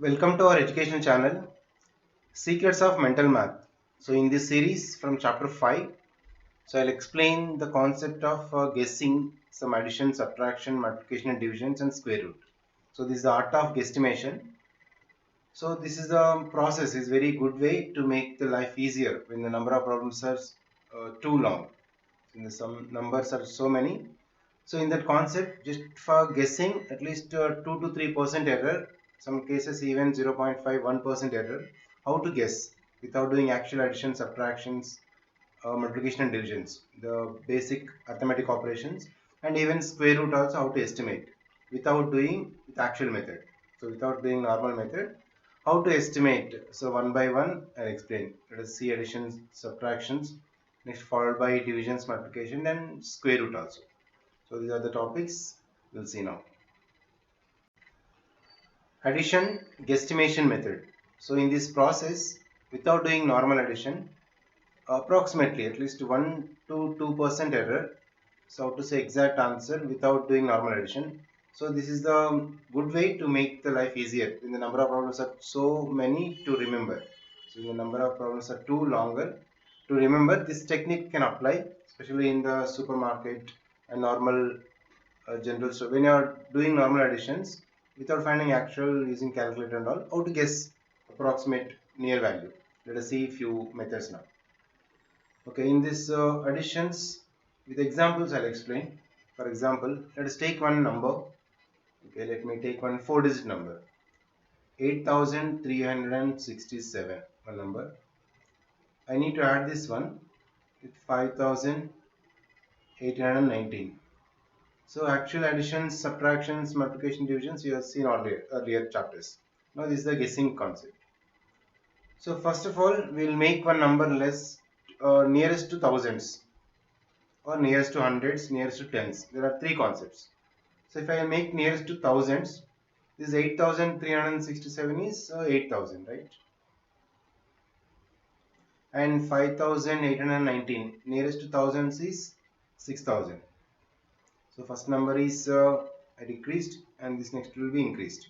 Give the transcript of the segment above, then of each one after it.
Welcome to our educational channel, Secrets of Mental Math. So, in this series from chapter 5, I'll explain the concept of guessing some addition, subtraction, multiplication, and divisions and square root. So, this is the art of guesstimation. So, this is the process, is very good way to make the life easier when the number of problems are too long. When the some numbers are so many. So, in that concept, just for guessing, at least 2 to 3% error, some cases even 0.51% error. How to guess without doing actual addition, subtractions, multiplication and divisions, the basic arithmetic operations, and even square root also how to estimate without doing with actual method. So without doing normal method, how to estimate. So one by one I'll explain. Let us see additions, subtractions, next followed by divisions, multiplication, and square root also. So these are the topics we'll see now. Addition guesstimation method. So in this process, without doing normal addition, approximately at least 1 to 2% error. So how to say exact answer without doing normal addition. So this is the good way to make the life easier when the number of problems are so many to remember. So when the number of problems are too longer to remember, this technique can apply especially in the supermarket and normal general store. When you are doing normal additions without finding actual using calculator and all, how to guess approximate near value. Let us see few methods now. Okay, in this additions with examples I'll explain. For example, let us take one number. Okay, let me take one 4-digit number. 8367, one number. I need to add this one with 5819. So actual additions, subtractions, multiplication, divisions you have seen earlier chapters. Now this is the guessing concept. So first of all, we'll make one number less nearest to thousands or nearest to hundreds, nearest to tens. There are three concepts. So if I make nearest to thousands, this 8367 is 8000, right? And 5819 nearest to thousands is 6000. So first number is decreased and this next will be increased.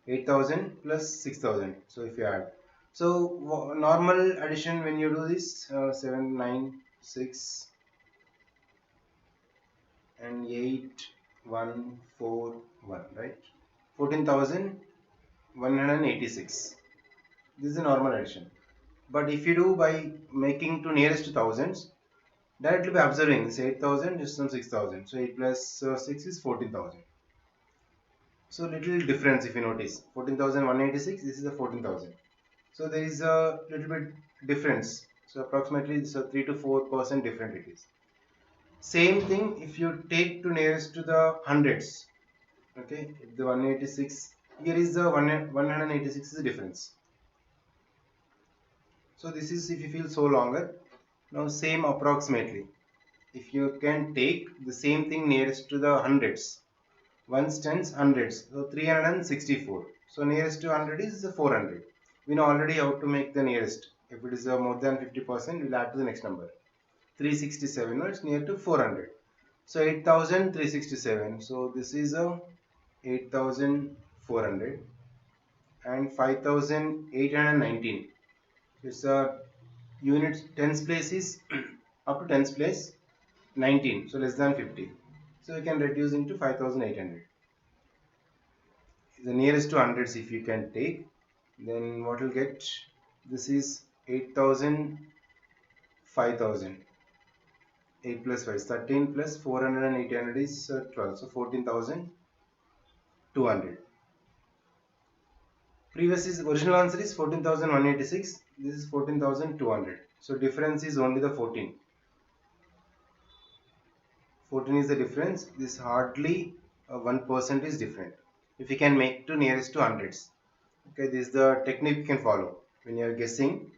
8000 plus 6000. So if you add, so normal addition when you do this 7, 9, 6 and 8, 1, 4, 1, right? 14,186. This is a normal addition. But if you do by making to nearest to thousands, directly by observing this 8000 is some 6000. So 8 plus 6 is 14,000. So little difference if you notice. 14,186, this is the 14,000. So there is a little bit difference. So approximately it's a 3 to 4% different it is. Same thing if you take to nearest to the hundreds. Okay, the 186, here is the 186 is the difference. So this is if you feel so longer. Now same approximately. If you can take the same thing nearest to the hundreds. Ones, tens, hundreds. So 364. So nearest to 100 is 400. We know already how to make the nearest. If it is more than 50%, we'll add to the next number. 367, no, it's near to 400. So 8367. So this is a 8400 and 5819. It's a units tens place is up to tens place 19, so less than 50. So we can reduce into 5800. The nearest to hundreds if you can take, then what will get, this is 8000, 5000. 8 plus 5 is 13 plus 400 and 800 is 12, so 14,200. Previous is original answer is 14,186. This is 14,200. So difference is only the 14. 14 is the difference. This hardly 1% is different. If you can make to nearest to hundreds. Okay, this is the technique you can follow when you are guessing.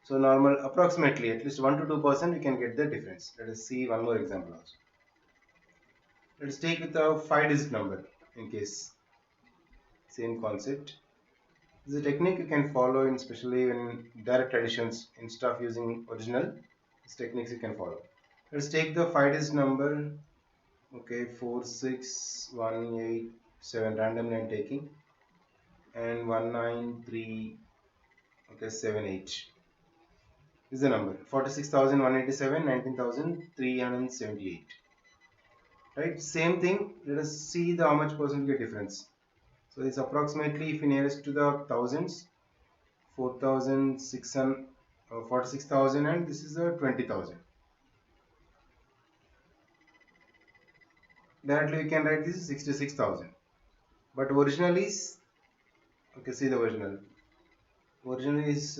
So normal approximately at least 1 to 2% you can get the difference. Let us see one more example also. Let us take with a 5-digit number in case. Same concept. This is a technique you can follow in especially in direct additions instead of using original. These techniques you can follow. Let's take the 5-digit number. Okay, 46187 randomly I'm taking. and 193, okay, 78 is the number. 46,187, 19,378. Right, same thing. Let us see the how much percentage difference. So it's approximately, if you nearest to the thousands, 4,600, 46,000, and this is a 20,000. Directly we can write this is 66,000. But original is, okay, see the original. Original is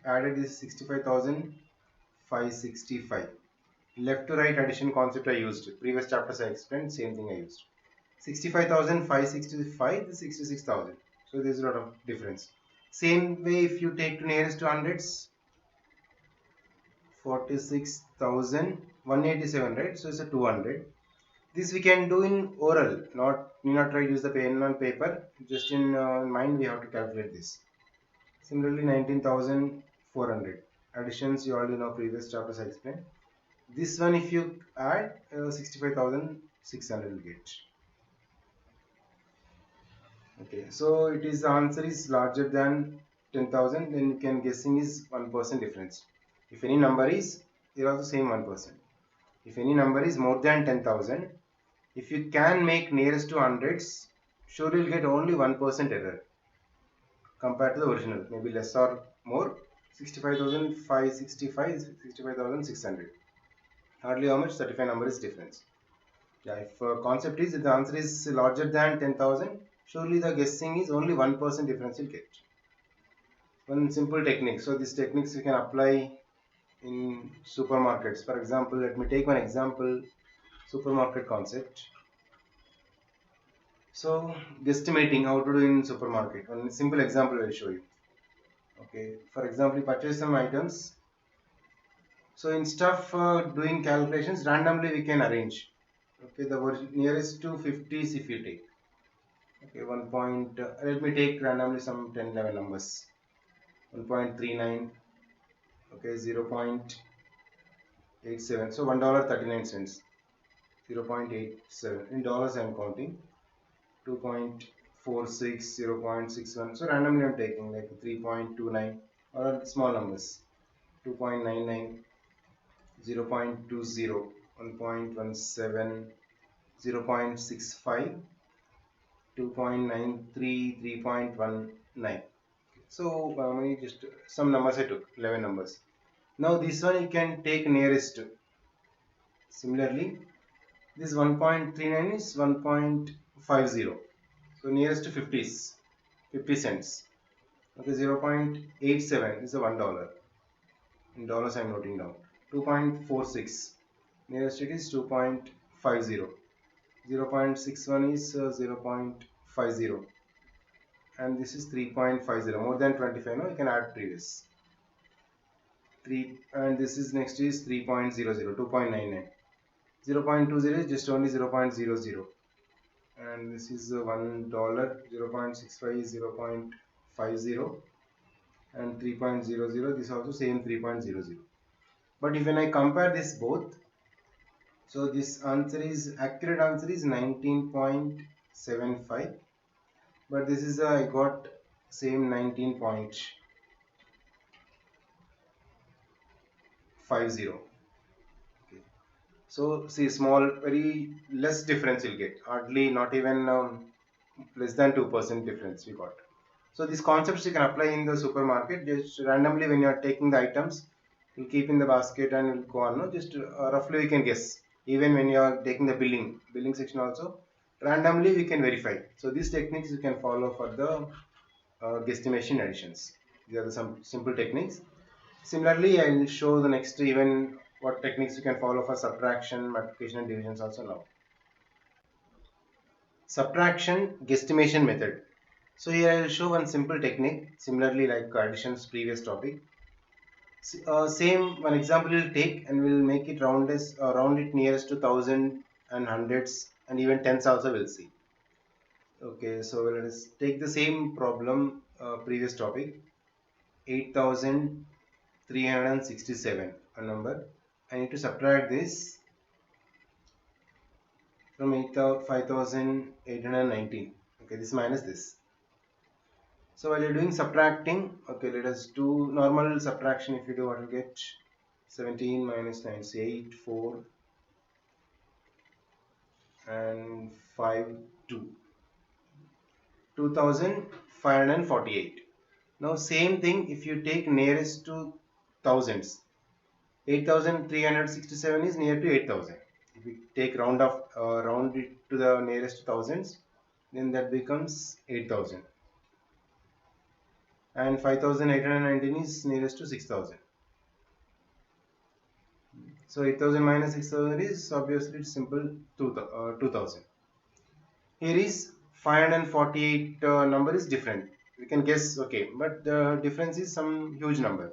added is 65,565. Left to right addition concept I used. Previous chapters I explained, same thing I used. 65,565 is 66,000. So there's a lot of difference. Same way if you take to nearest to hundreds, 46,187, right? So it's a 200. This we can do in oral, not try to use the pen on paper. Just in mind we have to calculate this. Similarly, 19,400. Additions you already know, previous chapters I explained. This one if you add 65,600 will get. Okay, so it is, the answer is larger than 10,000, then you can guessing is 1% difference. If any number is, here also same 1%. If any number is more than 10,000, if you can make nearest to hundreds, sure you'll get only 1% error compared to the original, maybe less or more. 65,565, 65,600. Hardly how much, 35 number is difference. Yeah, if concept is, if the answer is larger than 10,000, surely the guessing is only 1% difference you'll get. One simple technique. So these techniques you can apply in supermarkets. For example, let me take one example, supermarket concept. So guesstimating how to do in supermarket. One simple example I will show you. Okay, for example, you purchase some items. So instead of doing calculations, randomly we can arrange. Okay, the nearest to 50s if you take. Okay, let me take randomly some 10, 11 numbers. 1.39, okay, 0.87, so $1.39, 0.87 in dollars I am counting, 2.46, 0.61, so randomly I am taking like 3.29 or small numbers, 2.99, 0.20, 1.17, 0.65, 2.93, 3.19. So just some numbers I took, 11 numbers. Now this one you can take nearest. Similarly, this 1.39 is 1.50. So nearest to 50 is 50 cents. Okay, 0.87 is a $1. In dollars I am noting down. 2.46. Nearest it is 2.50. 0.61 is 0.50. And this is 3.50. More than 25. Now you can add previous. 3, and this is next is 3.00, 2.99. 0.20 is just only 0.00, and this is $1. 0.65 is 0.50, and 3.00, this also same 3.00. But if when I compare this both, so this answer is, accurate answer is 19.75, but this is I got same 19.50. Okay. So see, small, very less difference you'll get, hardly, not even less than 2% difference we got. So these concepts you can apply in the supermarket. Just randomly when you are taking the items, you keep in the basket and you'll go on. No, just roughly we can guess. Even when you are taking the billing section also, randomly we can verify. So these techniques you can follow for the guesstimation additions. These are some simple techniques. Similarly, I will show the next even what techniques you can follow for subtraction, multiplication, and divisions also now. Subtraction guesstimation method. So here I will show one simple technique, similarly like addition's previous topic. Same one example we'll take and we'll make it round it nearest to thousand and hundreds and even tens also we'll see. Okay, so let us take the same problem, previous topic, 8,367 a number. I need to subtract this from 5,819. Okay, this minus this. So while you're doing subtracting, okay, let us do normal subtraction. If you do, what will get? 17 minus 9 is 8, 4 and 5, 2. 2548. Now same thing if you take nearest to thousands. 8367 is near to 8000. If we take round it to the nearest thousands, then that becomes 8000. And 5819 is nearest to 6000. So 8000 minus 6000 is obviously simple 2000. Here is 548 number is different. We can guess, okay, but the difference is some huge number,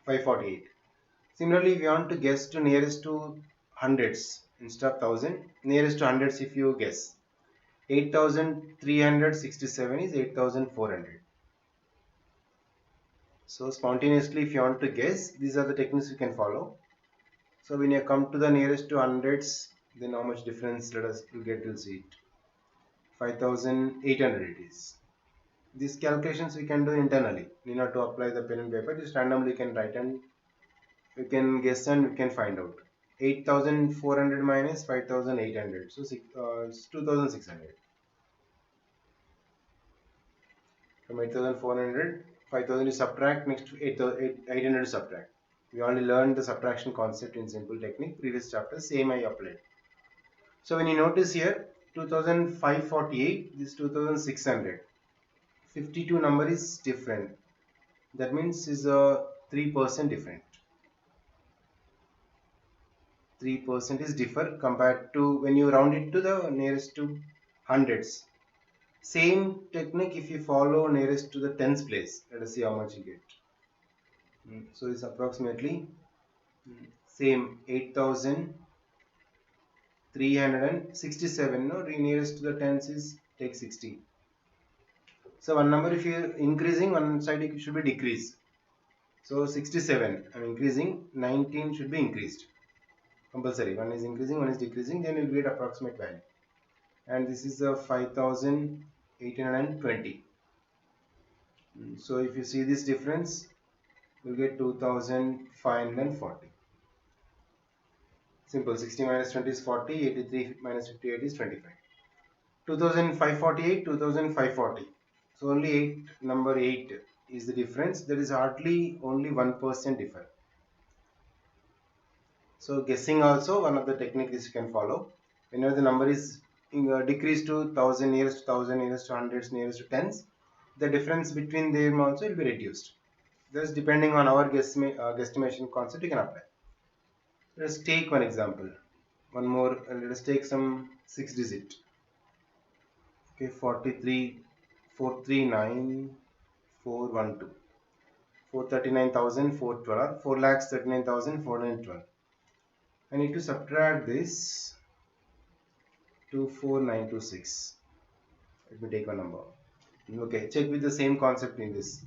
548. Similarly, if you want to guess to nearest to hundreds instead of thousand, nearest to hundreds if you guess, 8367 is 8400. So spontaneously if you want to guess, these are the techniques you can follow. So when you come to the nearest to hundreds, then how much difference let us get, we'll see it. 5800 it is. These calculations we can do internally. You need not to apply the pen and paper, just randomly you can write and you can guess and you can find out. 8400 minus 5800, so it's 2600. From 8400, 5000 is subtract, next to 800 subtract. We only learned the subtraction concept in simple technique, previous chapter, same I applied. So when you notice here, 2548, this 2600, 52 number is different. That means is a 3% different. 3% is differ compared to when you round it to the nearest to hundreds. Same technique if you follow nearest to the tens place. Let us see how much you get. So it's approximately same 8367. No, nearest to the tens is take 60. So one number if you increasing, one side it should be decreased. So 67 I'm increasing, 19 should be increased. Compulsory. One is increasing, one is decreasing, then you will get approximate value. And this is the 5820. So if you see this difference, you will get 2540. Simple. 60 minus 20 is 40, 83 minus 58 is 25. 2548, 2540. So only 8, number 8 is the difference. There is hardly only 1% differ. So guessing also one of the techniques you can follow. Whenever the number is decreased to 1000, nearest to 1000, nearest to hundreds, nearest to tens, the difference between them also will be reduced. Just depending on our guesstimation concept, you can apply. Let's take one example. One more. Let us take some 6 digit. Okay, 43, 439, 412. 439,412, 4,39,412. I need to subtract this 24926. Let me take a number. Okay, check with the same concept in this.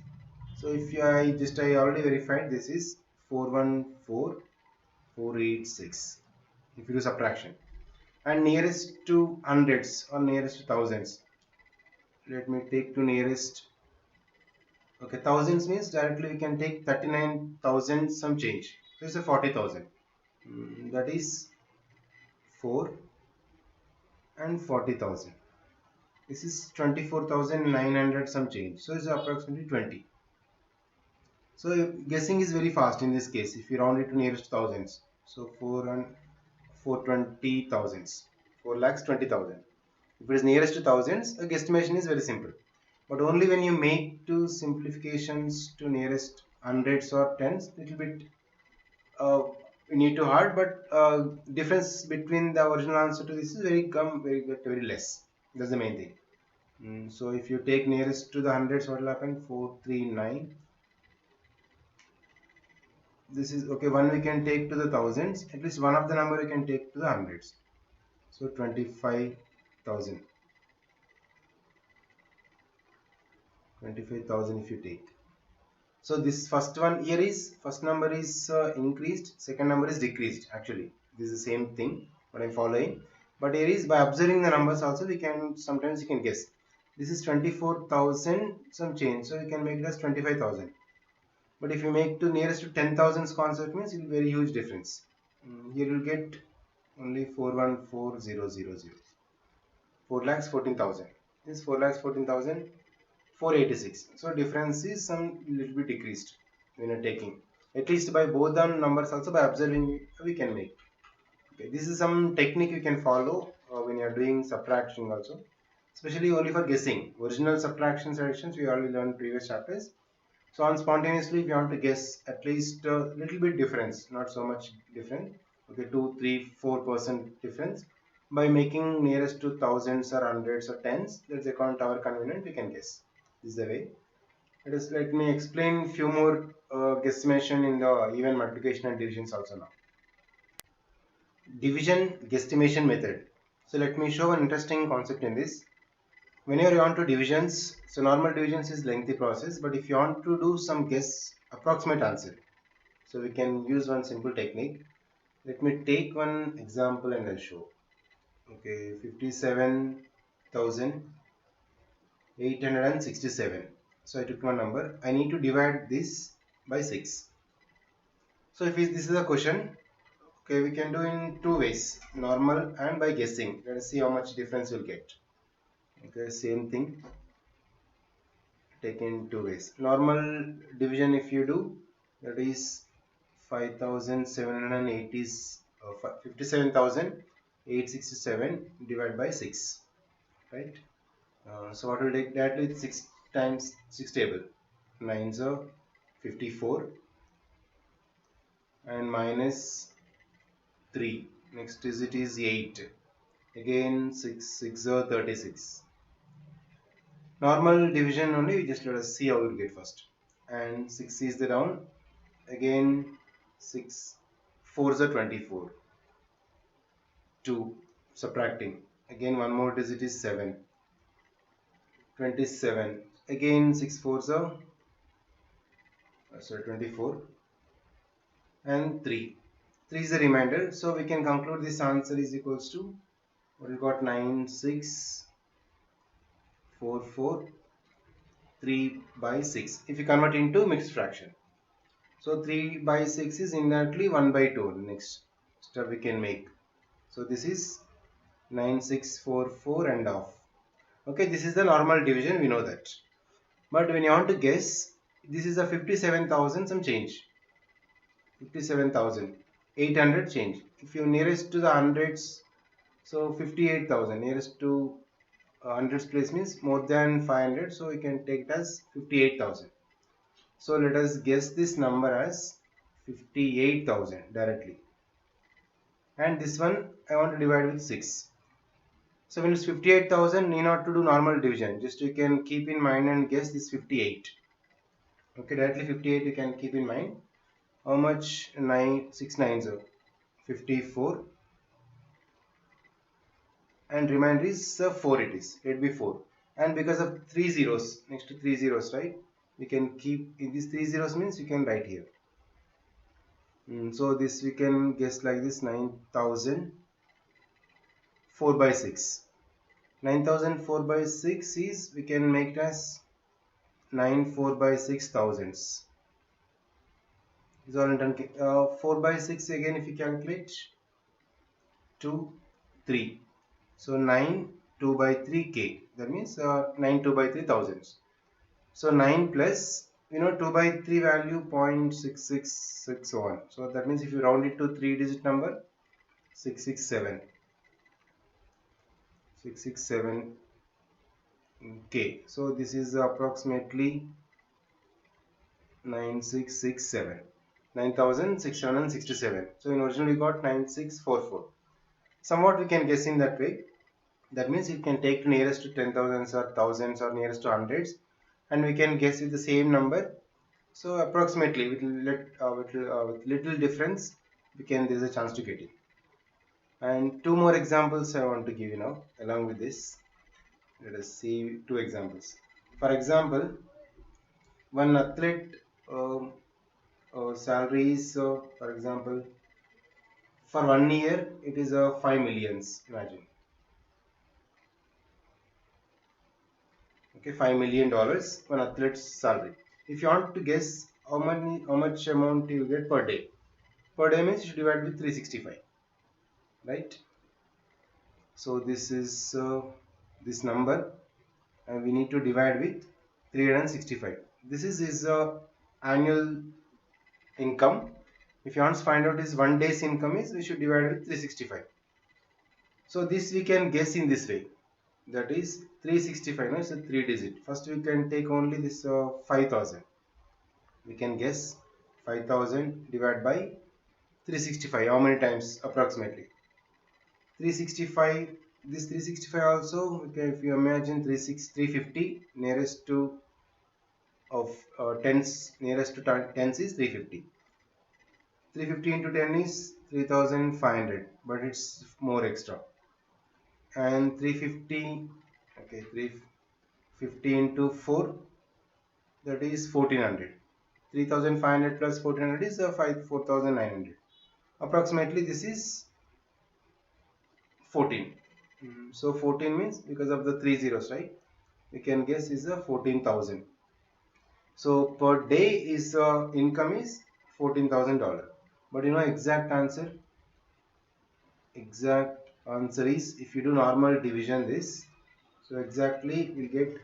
So if I already verified this is 414486. If you do subtraction and nearest to hundreds or nearest to thousands, let me take to nearest. Okay, thousands means directly we can take 39,000 some change. So it's a 40,000. That is 4 and 40,000. This is 24,900 some change. So it's approximately 20. So guessing is very fast in this case. If you round it to nearest thousands, so 4 and 420 thousands, 4 lakhs 20,000. If it is nearest to thousands, a guesstimation is very simple. But only when you make two simplifications to nearest hundreds or tens, little bit you need to hard, but difference between the original answer to this is very less. That's the main thing. So if you take nearest to the hundreds, what will happen? 439. This is okay. One we can take to the thousands. At least one of the number we can take to the hundreds. So 25,000. 25,000 if you take. So this first one here is first number is increased, second number is decreased. Actually, this is the same thing what I'm following. But here is by observing the numbers also we can sometimes you can guess. This is 24,000 some change, so you can make it as 25,000. But if you make to nearest to 10,000 concept means it will be very huge difference. Here you will get only 414,000. 4 lakhs 14,000. This 4 lakhs 14,000 486. So difference is some little bit decreased when you're taking. At least by both the numbers also by observing we can make. Okay, this is some technique you can follow when you're doing subtraction also. Especially only for guessing. Original subtractions additions we already learned previous chapters. So on spontaneously if you want to guess at least a little bit difference, not so much different. Okay, 2, 3, 4% difference. By making nearest to thousands or hundreds or tens, let's account our convenient, we can guess. This is the way. Let me explain few more guesstimation in the even multiplication and divisions also now. Division guesstimation method. So let me show an interesting concept in this. Whenever you want to divisions, so normal divisions is lengthy process, but if you want to do some guess approximate answer, so we can use one simple technique. Let me take one example and I'll show. Okay, 57,867. So I took one number. I need to divide this by 6. So if this is a question, okay, we can do in two ways, normal and by guessing. Let us see how much difference you'll get. Okay, same thing, taken two ways. Normal division if you do, that is 5,780 57,867 divided by 6, right? So what will take that with 6 times 6 table, 9s are 54 and minus 3, next digit is 8, again 6 are 36. Normal division only, just let us see how we get first. And 6 is the down, again 6 4s are 24, 2 subtracting, again one more digit is 7, 27, again 6 4s are 24 and 3 is the remainder. So we can conclude this answer is equals to what we got, 9644 3 by 6 if you convert into mixed fraction. So 3 by 6 is indirectly 1 by 2. Next step we can make. So this is 9644 and half. Okay, this is the normal division, we know that. But when you want to guess, this is a 57,000 some change. 57,800 change. If you nearest to the hundreds, so 58,000 nearest to hundreds place means more than 500. So we can take it as 58,000. So let us guess this number as 58,000 directly. And this one I want to divide with 6. So when it's 58,000, need not to do normal division. Just you can keep in mind and guess this 58. Okay, directly 58 you can keep in mind. How much? 6 nines are 54. And remainder is 4 it is. 8 by 4. And because of 3 zeros, next to 3 zeros, right? We can keep, in these 3 zeros means you can write here. So this we can guess like this, 9,000 4 by 6. 9,000 4 by 6 is, we can make it as 9 4 by 6 thousands. Is all done. 4 by 6 again if you calculate, 2 3. So 9 2 by 3 k, that means 9 2 by 3 thousands. So 9 plus, 2 by 3 value 0.6661. So that means if you round it to 3 digit number, 667 k. So this is approximately 9667, 9667. So in original we got 9644. Somewhat we can guess in that way. That means you can take nearest to 10,000s or thousands or nearest to hundreds, and we can guess with the same number. So approximately with little difference, there is a chance to get it. And two more examples I want to give you now along with this. Let us see two examples. For example, one athlete salary is, for example, for 1 year it is 5 millions, imagine. Okay, $5 million, one athlete's salary. If you want to guess how much amount you get per day. Per day means you should divide with 365, right? So this is this number, and we need to divide with 365. This is his annual income. If you want to find out his 1 day's income is, we should divide with 365. So this we can guess in this way. That is 365, no? It's a 3 digit. First we can take only this 5000. We can guess 5000 divided by 365. How many times approximately? 365. This 365 also, okay, if you imagine 350 nearest to of tens, nearest to tens is 350. 350 into 10 is 3500, but it's more extra. And 350, okay, 350 into 4, that is 1400. 3500 plus 1400 is 4900. Approximately this is 14. So 14 means, because of the 3 zeros, right? We can guess is a 14,000. So per day is income is $14,000. But you know exact answer? Exact answer is, if you do normal division this, so exactly we'll get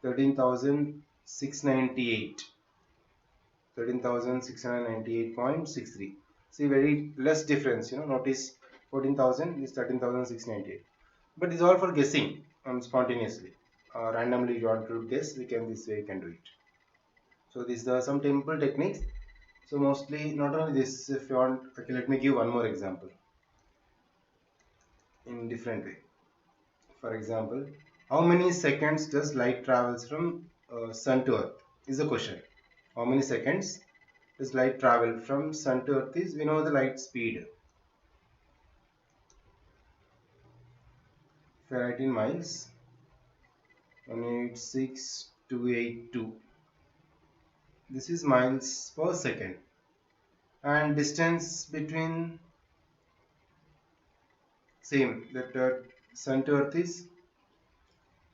13,698. 13,698.63. See, very less difference, you know. Notice 14,000 is 13,698. But it's all for guessing spontaneously. Randomly you want to guess, we can, this way you can do it. So these are some simple techniques. So mostly, not only this, if you want, okay, let me give one more example in different way. For example, how many seconds does light travels from sun to earth is the question. How many seconds does light travel from sun to earth is, we know the light speed. If I write in miles, 186,282. This is miles per second. And distance between, same, that sun to earth is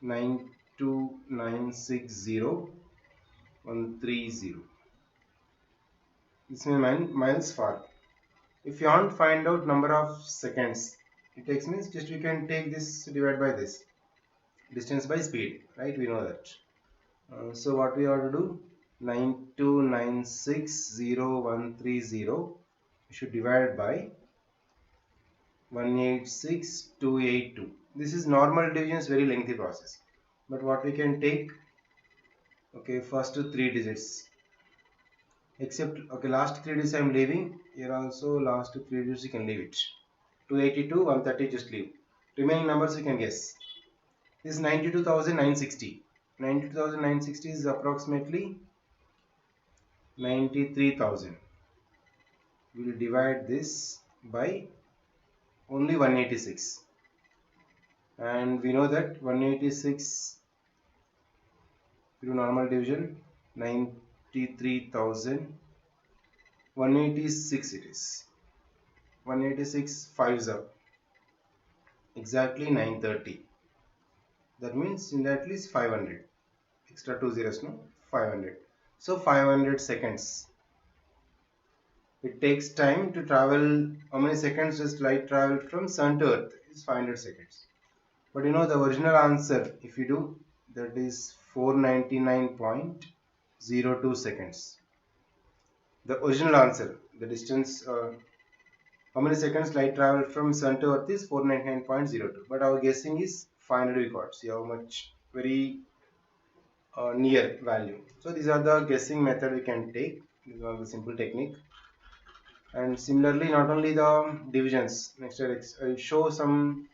92960,130. This means miles far. If you want to find out number of seconds it takes, means just we can take this divide by this distance by speed, right? We know that. So what we have to do, 92960,130 we should divide by 186,282. This is normal division, is very lengthy process, but what we can take, okay, first 3 digits, except, okay, last 3 digits I am leaving here, also last 3 digits you can leave it. 282, 130 just leave. Remaining numbers you can guess. This is 92,960. 92,960 is approximately 93,000. We will divide this by only 186. And we know that 186, through normal division, 93,000, 186 it is. 186 fives up. Exactly 930. That means in at least 500. Extra 2 zeros, no? 500. So 500 seconds. It takes time to travel. How many seconds does light travel from sun to earth? It's 500 seconds. But you know the original answer, if you do, that is 499.02 seconds. The original answer, the distance, how many seconds light travel from sun to earth is 499.02. But our guessing is 500 we got. See how much, very near value. So these are the guessing method we can take. This is one of the simple technique. And similarly, not only the divisions, next I'll show some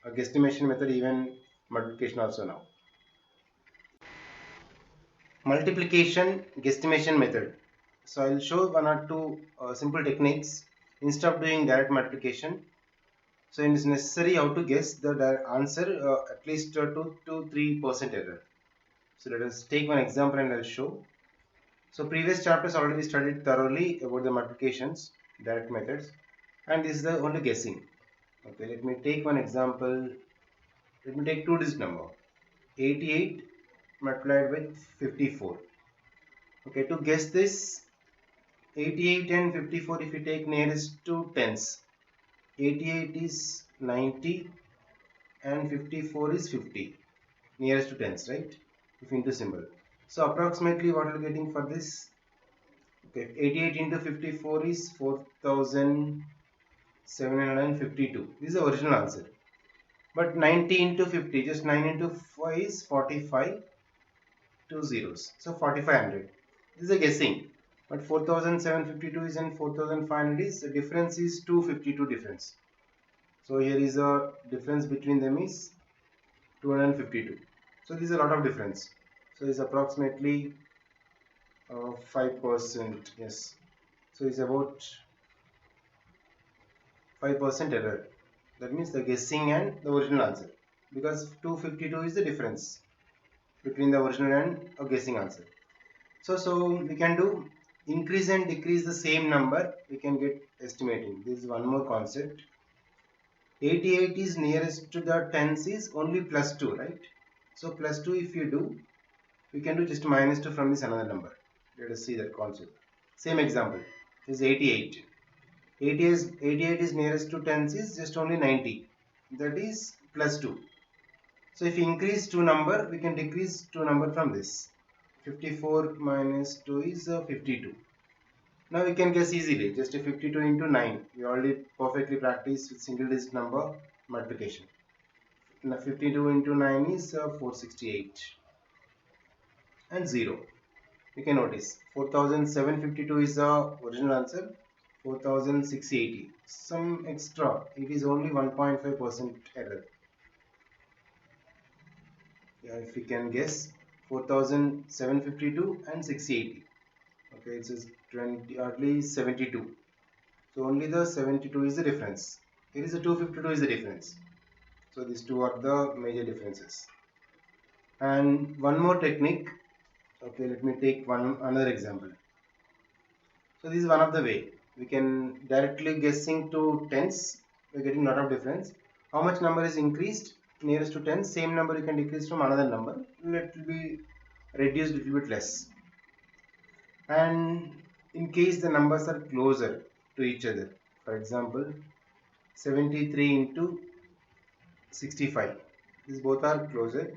guesstimation method, even multiplication also now. Multiplication guesstimation method. So I'll show one or two simple techniques instead of doing direct multiplication. So it is necessary how to guess the answer at least 2 to 3% error. So let us take one example and I'll show. So previous chapters already studied thoroughly about the multiplications, direct methods, and this is the only guessing. Okay, let me take one example. Let me take 2-digit number, 88 multiplied with 54. Okay, to guess this, 88 and 54, if you take nearest to tens, 88 is 90 and 54 is 50, nearest to tens, right? If into symbol. So approximately what are you getting for this? Okay, 88 into 54 is 4752. This is the original answer. But 90 into 50, just 9 into 5 is 45, two zeros. So 4500. This is a guessing. But 4752 is and 4500 is, the difference is 252 difference. So here is a difference between them is 252. So this is a lot of difference. So it's approximately 5%. Yes. So it's about 5% error. That means the guessing and the original answer. Because 252 is the difference between the original and a guessing answer. So we can do increase and decrease the same number. We can get estimating. This is one more concept. 88 is nearest to the tens is only plus 2, right? So plus 2 if you do, we can do just minus 2 from this another number. Let us see that concept. Same example is 88. 88 is nearest to tens is just only 90. That is plus 2. So if you increase 2 number, we can decrease 2 number from this. 54 minus 2 is 52. Now we can guess easily, just a 52 into 9. We already perfectly practiced with single digit number multiplication. Now 52 into 9 is 468 and 0. You can notice 4752 is the original answer, 4680. Some extra, it is only 1.5% error. Yeah, if we can guess 4752 and 680. Okay, it's just 20, hardly 72. So only the 72 is the difference. Here is the 252 is the difference. So these two are the major differences. And one more technique. Okay, let me take another example. So this is one of the way. We can directly guessing to tens. We're getting a lot of difference. How much number is increased nearest to tens? Same number you can decrease from another number. It will be reduced a little bit less. And in case the numbers are closer to each other, for example 73 into 65, these both are closer,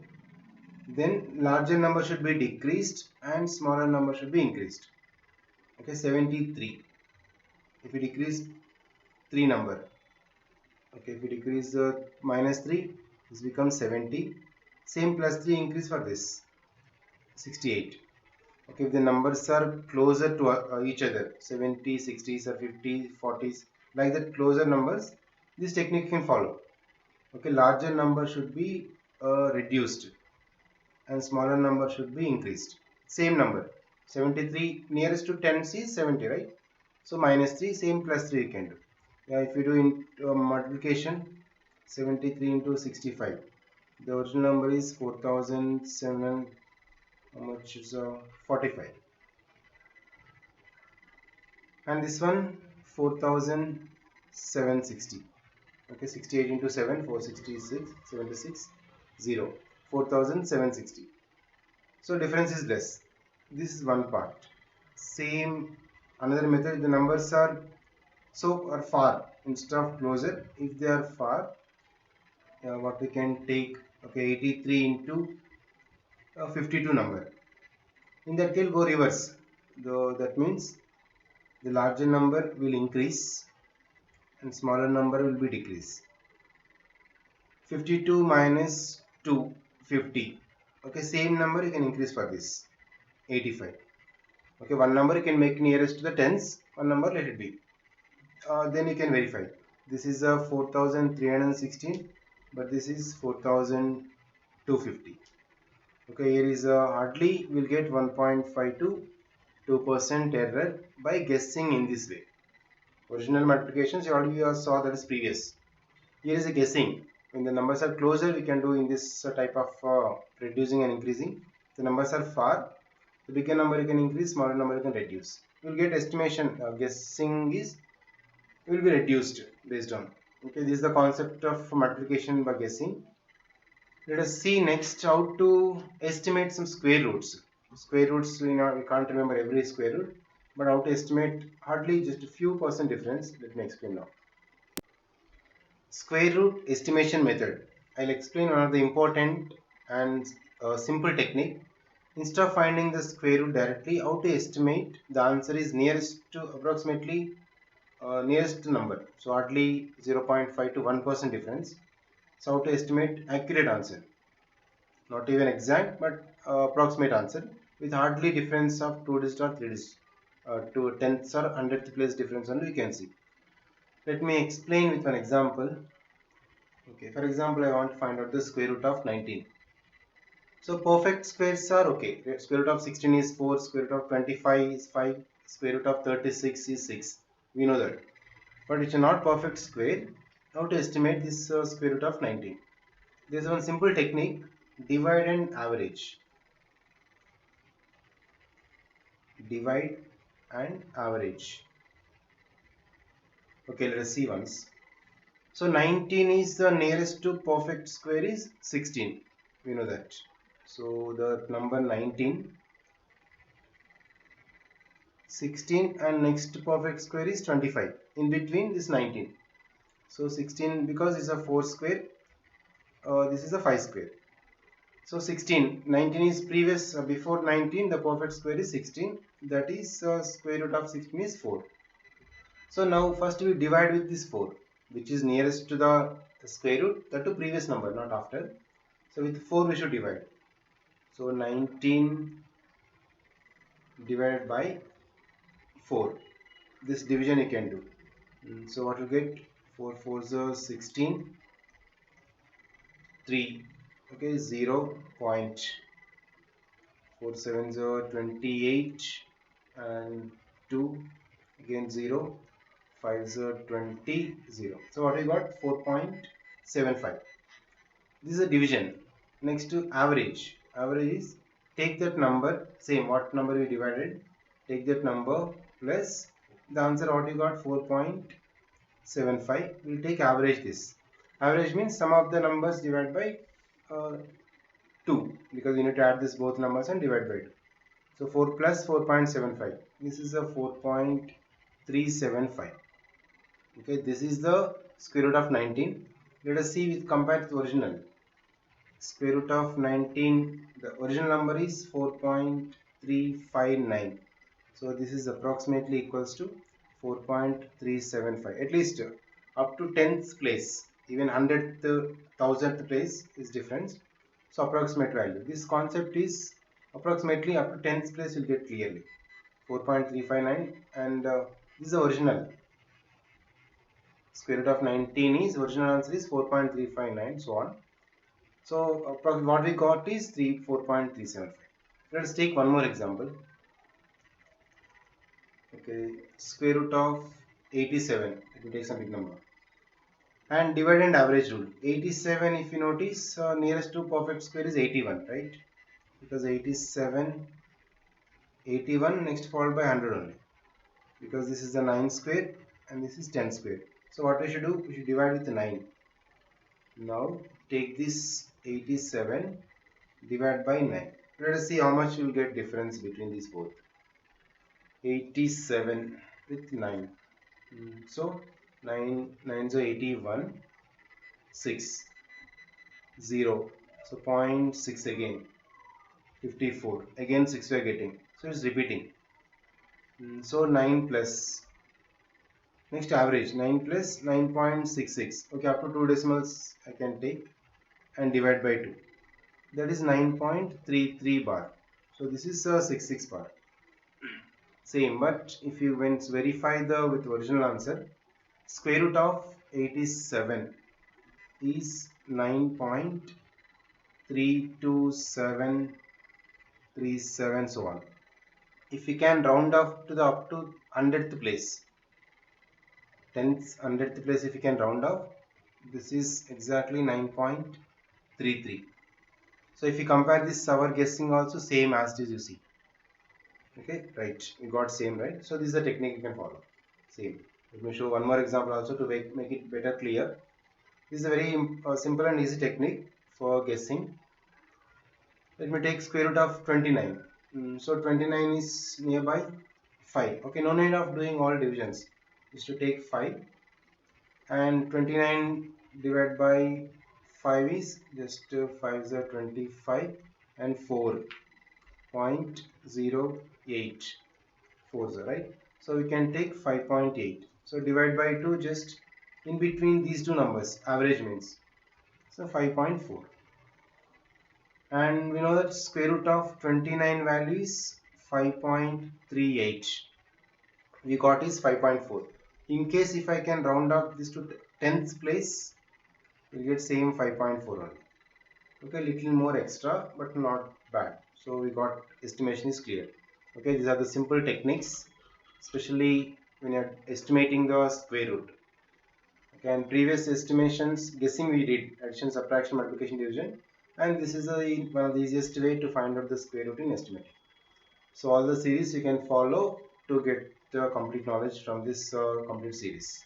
then larger number should be decreased and smaller number should be increased. Okay, 73, if we decrease 3 number, okay, if we decrease minus 3, this becomes 70, same plus 3 increase for this 68. Okay, if the numbers are closer to each other, 70, 60s or 50, 40s, like that closer numbers, this technique can follow. Okay, larger number should be reduced and smaller number should be increased. Same number, 73 nearest to 10 is 70, right? So minus 3, same plus 3 you can do. Yeah, if you do in multiplication, 73 into 65, the original number is 4007, how much is 45, and this one 4760. Okay, 68 into 7, 466, 76, 0, 4760. So difference is less. This is one part. Same another method, the numbers are far instead of closer. If they are far, what we can take, okay, 83 into 52 number. In that case, go reverse. That means the larger number will increase and smaller number will be decrease. 52 minus 2, 50. Okay, same number you can increase for this, 85. Okay, one number you can make nearest to the tens, one number let it be. Then you can verify. This is a 4316, but this is 4250. Okay, here is hardly we'll get 1.5 to 2% error by guessing in this way. Original multiplications you already saw, that is previous. Here is a guessing. When the numbers are closer, we can do in this type of reducing and increasing. The numbers are far, the bigger number you can increase, smaller number you can reduce. You will get estimation. Guessing is will be reduced based on. Okay, this is the concept of multiplication by guessing. Let us see next how to estimate some square roots. Square roots, we can't remember every square root, but how to estimate hardly just a few percent difference. Let me explain now. Square root estimation method. I'll explain one of the important and simple technique. Instead of finding the square root directly, how to estimate the answer is nearest to approximately nearest number. So hardly 0.5 to 1% difference. So how to estimate accurate answer. Not even exact, but approximate answer with hardly difference of 2 digits or 3 digits. To tenths or hundredth place difference only we can see. Let me explain with one example. Okay, for example, I want to find out the square root of 19. So perfect squares are okay. Square root of 16 is 4, square root of 25 is 5, square root of 36 is 6. We know that. But it's a not perfect square. How to estimate this square root of 19? There is one simple technique, divide and average. Divide and average. Okay, let us see once. So 19 is the nearest to perfect square is 16. We know that. So the number 19, 16 and next perfect square is 25. In between this 19. So 16 because it's a 4 square, this is a 5 square. So 16, 19 is previous, before 19 the perfect square is 16. That is square root of 16 is 4. So now first we divide with this 4 which is nearest to the square root, that to previous number, not after. So with 4 we should divide. So 19 divided by 4. This division you can do. So what you get? 4 4s are 16, 3. Okay, 0 .4 7s are 28 and 2. Again 0. 5s are 20, 0. So what we got? 4.75. This is a division. Next to average. Average is take that number, same what number we divided, take that number plus the answer what you got 4.75. We'll take average this. Average means sum of the numbers divided by 2 because you need to add this both numbers and divide by 2. So 4 plus 4.75. This is a 4.375. Okay, this is the square root of 19. Let us see with compared to original. Square root of 19, the original number is 4.359. So this is approximately equals to 4.375. At least up to 10th place, even 100th, 1000th place is different. So approximate value. This concept is approximately up to 10th place you'll get clearly. 4.359 and this is the original. Square root of 19 is original answer is 4.359, so on. So what we got is 4.375. Let us take one more example. Okay, square root of 87. Let me take some big number. And divide and average rule. 87, if you notice, nearest to perfect square is 81, right? Because 87, 81 next followed by 100 only. Because this is the 9 square and this is 10 square. So what we should do? We should divide with 9. Now take this 87 divide by 9. Let us see how much you will get difference between these both. 87 with 9. So 9 9s are 81, 6, 0. So 0.6 again, 54. Again 6 we are getting. So it's repeating. So 9 plus. Next average 9 plus 9.66. Okay, up to 2 decimals I can take and divide by 2. That is 9.33 bar. So this is 66 bar. Same, but if you verify the with original answer, square root of 87 is 9.32737, so on. If we can round off to the up to 100th place, 10th 100th place, if you can round off, this is exactly 9.33. So if you compare this, our guessing also same as it is, you see. Okay, right, you got same, right? So this is the technique you can follow, same. Let me show one more example also to make it better clear. This is a very simple and easy technique for guessing. Let me take square root of 29. So 29 is nearby 5. Okay, no need of doing all divisions. Is to take 5, and 29 divided by 5 is just 5 is 25 and 4.08 4s, right? So we can take 5.8. So divide by 2, just in between these two numbers, average means. So 5.4. And we know that square root of 29 value is 5.38. We got is 5.4. In case if I can round up this to 10th place, we'll get same 5.4 only. Okay, little more extra, but not bad. So we got estimation is clear. Okay, these are the simple techniques, especially when you're estimating the square root. Okay, and previous estimations guessing we did addition, subtraction, multiplication, division, and this is one of the easiest way to find out the square root in estimating. So all the series you can follow to get the complete knowledge from this complete series.